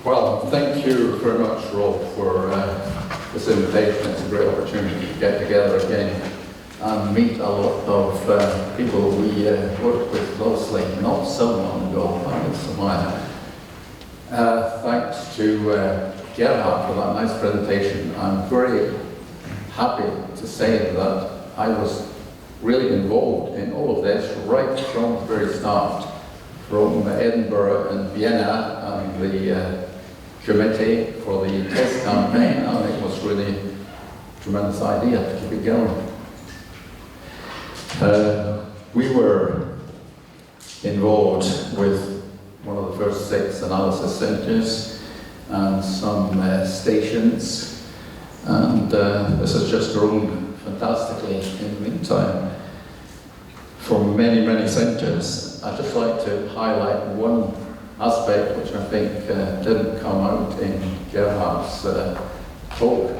Well, thank you very much, Rob, for this invitation. It's a great opportunity to get together again and meet a lot of people we worked with closely not so long ago, and it's a while. Thanks to Gerhard for that nice presentation. I'm very happy to say that I was really involved in all of this right from the very start, from Edinburgh and Vienna and the committee for the test campaign, and it was really a tremendous idea to keep it going. We were involved with one of the first 6 analysis centres and some stations, and this has just grown fantastically in the meantime from many, many centres. I'd just like to highlight one aspect which I think didn't come out in Gerhard's talk,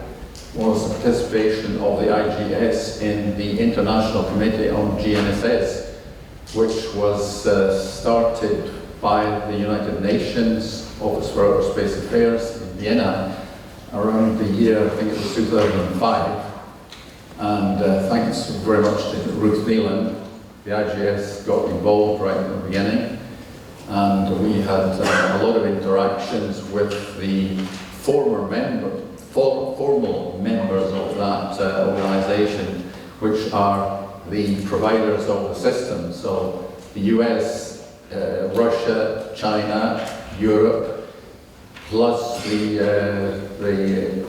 was the participation of the IGS in the International Committee on GNSS, which was started by the United Nations Office for Outer Space Affairs in Vienna around the year, I think it was 2005. And thanks very much to Ruth Neelan, the IGS got involved right in the beginning. And we had a lot of interactions with the formal members of that organisation, which are the providers of the system. So the US, Russia, China, Europe, plus the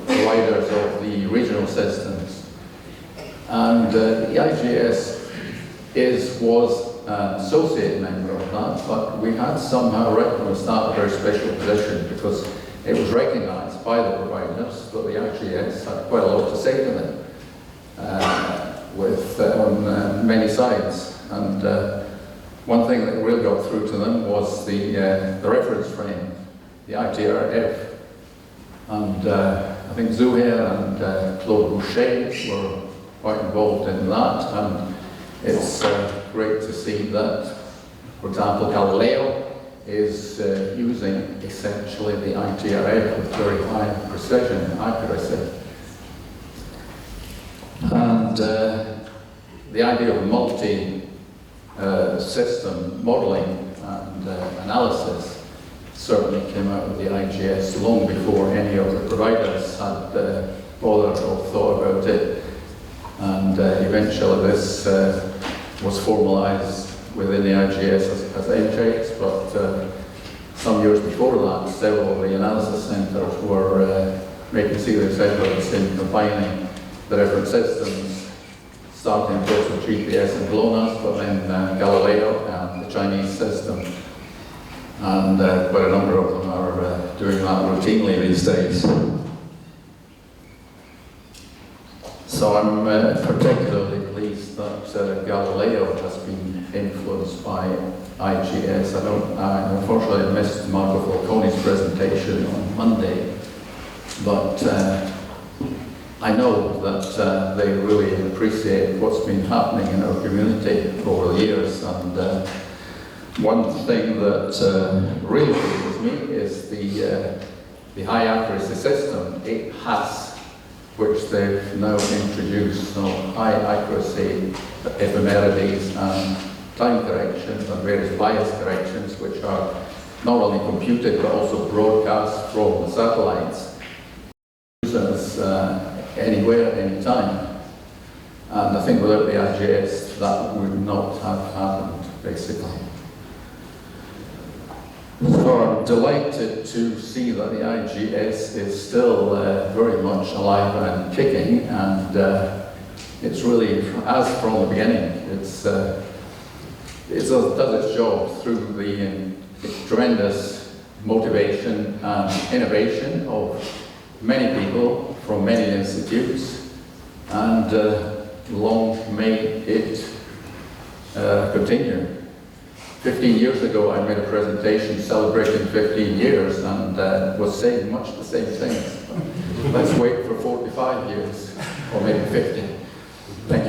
providers of the regional systems. And the IGS was an associate member of that, but we had somehow right from the start a very special position because it was recognised by the providers that the IGS had quite a lot to say to them on many sides. And one thing that really got through to them was the reference frame, the ITRF. And I think Zuhair and Claude Boucher were quite involved in that. And it's great to see that, for example, Galileo is using essentially the ITRF with very high precision and accuracy. And the idea of multi-system modelling and analysis certainly came out of the IGS long before any of the providers had bothered or thought about it. And eventually this was formalised within the IGS as NCHEX, but some years before that, several of the analysis centres were making serious efforts in combining the different systems, starting first with GPS and GLONASS, but then Galileo and the Chinese system. And quite a number of them are doing that routinely these days. So I'm particularly pleased that Galileo has been influenced by IGS. I unfortunately missed Marco Falcone's presentation on Monday, but I know that they really appreciate what's been happening in our community over the years. And one thing that really pleases me is the high accuracy system, 8 HAS, which they've now introduced, so high accuracy ephemerides and time corrections and various bias corrections, which are not only computed but also broadcast from the satellites, users anywhere, anytime. And I think without the IGS, that would not have happened, basically. So I'm delighted to see that the IGS is still very much alive and kicking, and it's really, as from the beginning, it does its job through the tremendous motivation and innovation of many people from many institutes, and long may it continue. 15 years ago, I made a presentation celebrating 15 years and was saying much the same things. Let's wait for 45 years, or maybe 50. Thank